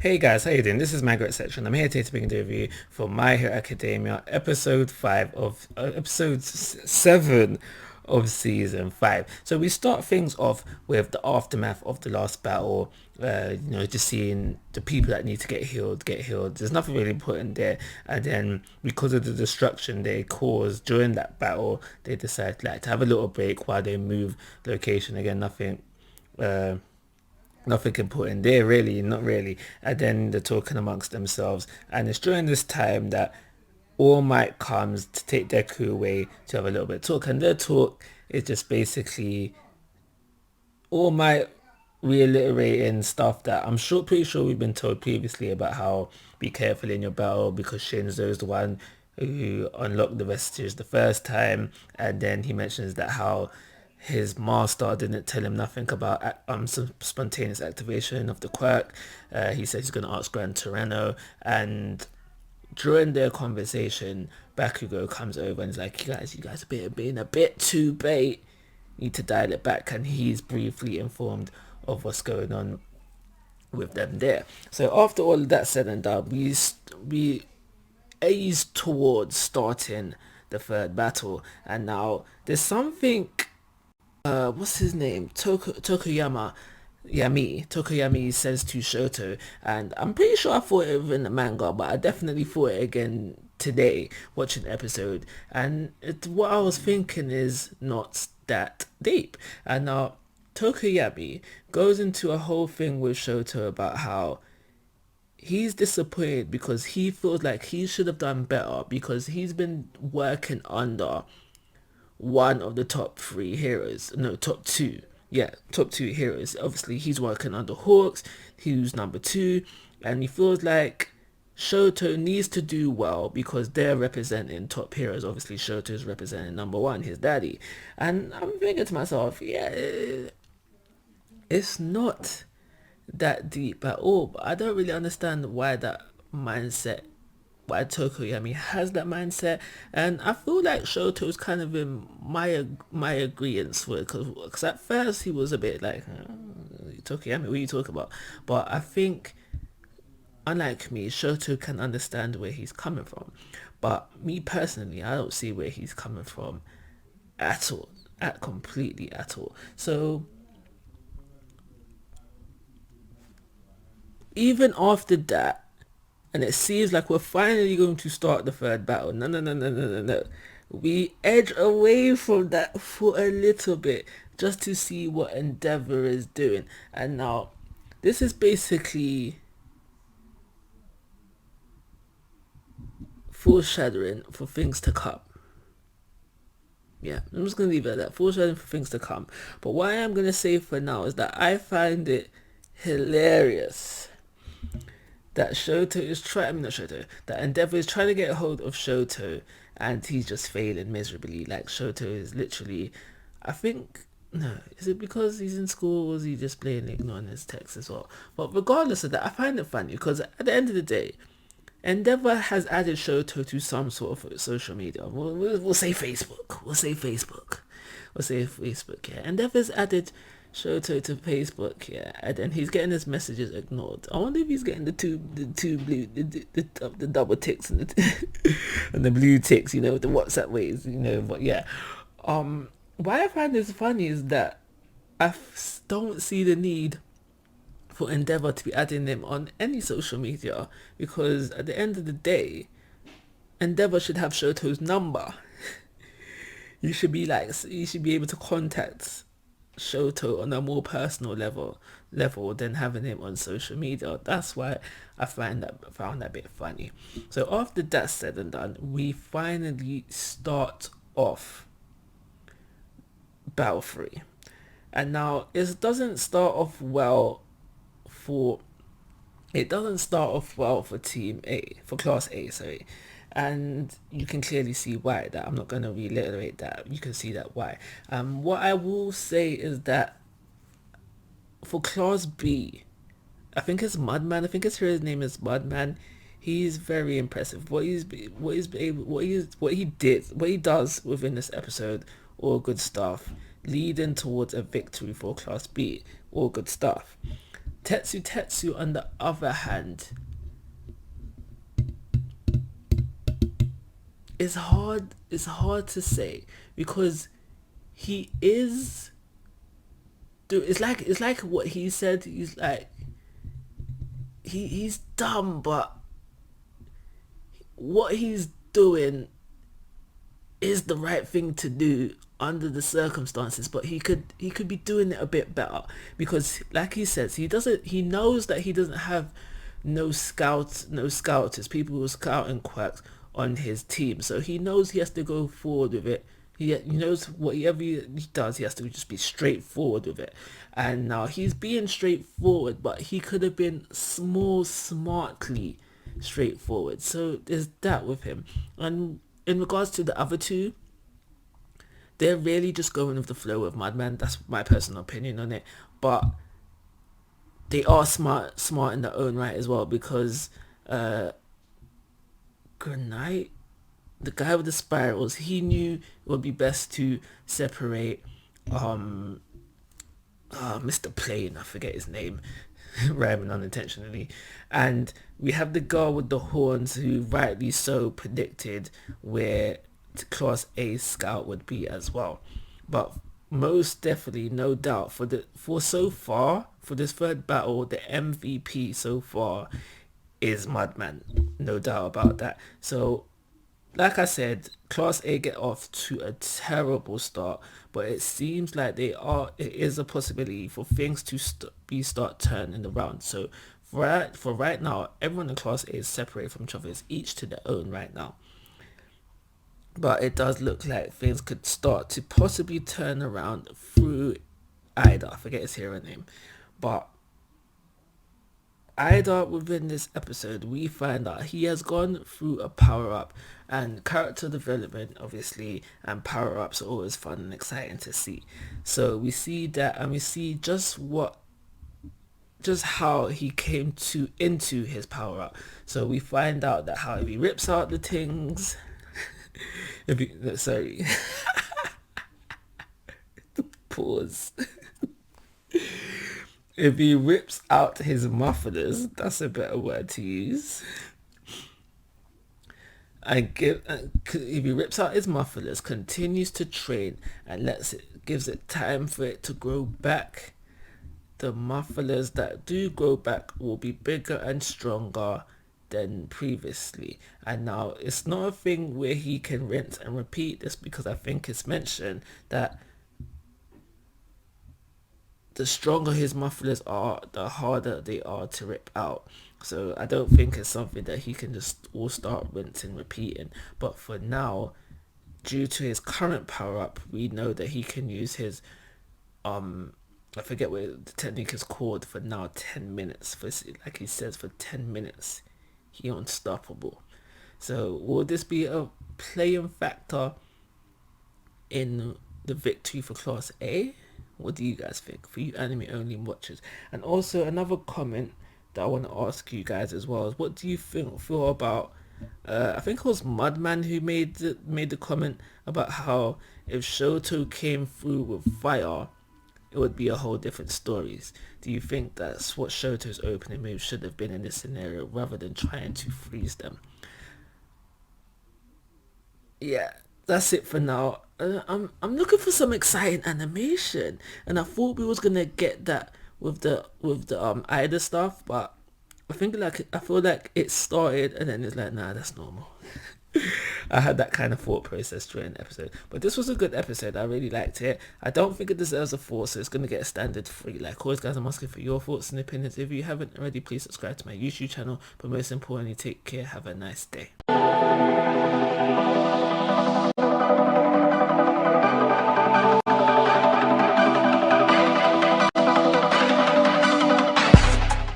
Hey guys, how you doing? This is Manga section. I'm here today to bring a review for My Hero Academia, episode 7 of season 5. So we start things off with the aftermath of the last battle. Just seeing the people that need to get healed get healed. There's nothing really important there, and then because of the destruction they caused during that battle, they decide to have a little break while they move location again. Nothing can put in there really, not really. And then they're talking amongst themselves, and it's during this time that All Might comes to take their crew away to have a little bit of talk, and their talk is just basically All Might reiterating stuff that pretty sure we've been told previously about how be careful in your battle because Shinzo is the one who unlocked the vestiges the first time, and then he mentions that how his master didn't tell him nothing about some spontaneous activation of the quirk. He says he's going to ask Gran Torino, and during their conversation, Bakugo comes over and is like, you guys are being a bit too bait. Need to dial it back, and he's briefly informed of what's going on with them there. So after all of that said and done, we ease towards starting the third battle, and now there's something. What's his name? Tokoyami says to Shoto, and I'm pretty sure I thought it in the manga, but I definitely thought it again today watching the episode, and what I was thinking is not that deep. And now Tokoyami goes into a whole thing with Shoto about how he's disappointed because he feels like he should have done better because he's been working under one of the top three heroes. No, top two. Yeah, top two heroes. Obviously, he's working under Hawks, who's number two, and he feels like Shoto needs to do well because they're representing top heroes. Obviously, Shoto is representing number one, his daddy. And I'm thinking to myself, yeah, it's not that deep at all, but I don't really understand mindset why Tokoyami has that mindset, and I feel like Shoto's kind of in my agreement with it, because at first he was a bit like Tokoyami, what are you talking about? But I think, unlike me, Shoto can understand where he's coming from, but me personally, I don't see where he's coming from at all, at completely at all. So even after that, and it seems like we're finally going to start the third battle. No, no, no, no, no, no, no. We edge away from that for a little bit just to see what Endeavor is doing. And now, this is basically foreshadowing for things to come. Yeah, I'm just going to leave it at that. Foreshadowing for things to come. But what I am going to say for now is that I find it hilarious that Shoto is trying, I mean not Shoto, that Endeavor is trying to get a hold of Shoto, and he's just failing miserably. Like Shoto is literally, I think, no, is it because he's in school or is he just blatantly ignoring his text as well? But regardless of that, I find it funny because at the end of the day, Endeavor has added Shoto to some sort of social media. We'll say Facebook. We'll say Facebook. We'll say Facebook, yeah. Endeavor's added Shoto to Facebook, yeah, and then he's getting his messages ignored. I wonder if he's getting the two blue, the double ticks and the and the blue ticks, the WhatsApp ways, But yeah, why I find this funny is that don't see the need for Endeavor to be adding them on any social media because at the end of the day, Endeavor should have Shoto's number. You should be able to contact Shoto on a more personal level than having him on social media. That's why I found that bit funny. So after that said and done, we finally start off Battle 3. And now it doesn't start off well for Team A, for Class A, sorry. And you can clearly see why. That I'm not going to reiterate that. You can see that why. What I will say is that for Class B, I think it's Mudman. I think his name is Mudman. He's very impressive. What he does within this episode, all good stuff. Leading towards a victory for Class B, all good stuff. Tetsu, on the other hand, it's hard. It's hard to say because he is. It's like what he said. He's like he's dumb, but what he's doing is the right thing to do under the circumstances, but he could be doing it a bit better because like he says, he knows that he doesn't have no scouters, people who scout and quacks on his team, so he knows he has to go forward with it. He knows whatever he does, he has to just be straightforward with it. And now he's being straightforward, but he could have been more smartly straightforward. So there's that with him. And in regards to the other two, they're really just going with the flow of Madman. That's my personal opinion on it. But they are smart in their own right as well, because Granite, the guy with the spirals, he knew it would be best to separate Mr. Plain, I forget his name, rhyming unintentionally, and we have the girl with the horns who rightly so predicted where Class A Scout would be as well. But most definitely, no doubt, for this third battle, the MVP so far is Mudman, no doubt about that. So like I said, Class A get off to a terrible start, but it seems like it is a possibility for things to start turning around. So for right now, everyone in Class A is separated from each other, it's each to their own right now. But it does look like things could start to possibly turn around through Ida. I forget his hero name, but Ida, within this episode, we find out he has gone through a power-up, and character development, obviously, and power-ups are always fun and exciting to see. So we see that, and we see just how he came into his power-up. So we find out that how if he rips out the things, sorry, pause. If he rips out his mufflers, that's a better word to use. If he rips out his mufflers, continues to train, and gives it time for it to grow back, the mufflers that do grow back will be bigger and stronger than previously. And now it's not a thing where he can rinse and repeat this, because I think it's mentioned that the stronger his mufflers are, the harder they are to rip out. So I don't think it's something that he can just all start rinsing, repeating. But for now, due to his current power up, we know that he can use his I forget what the technique is called, for now 10 minutes. For, like he says, for 10 minutes, he unstoppable. So will this be a playing factor in the victory for Class A? What do you guys think, for you anime only watchers? And also another comment that I want to ask you guys as well is, what do you feel about I think it was Mudman who made the comment about how if Shoto came through with fire, it would be a whole different stories. Do you think that's what Shoto's opening move should have been in this scenario, rather than trying to freeze them? Yeah, that's it for now. I'm looking for some exciting animation, and I thought we was gonna get that with the Ida stuff, but I feel like it started and then it's like, nah, that's normal. I had that kind of thought process during the episode, but this was a good episode. I really liked it. I don't think it deserves a 4, so it's gonna get a standard 3. Like always, guys, I'm asking for your thoughts and opinions. If you haven't already, please subscribe to my YouTube channel. But most importantly, take care. Have a nice day.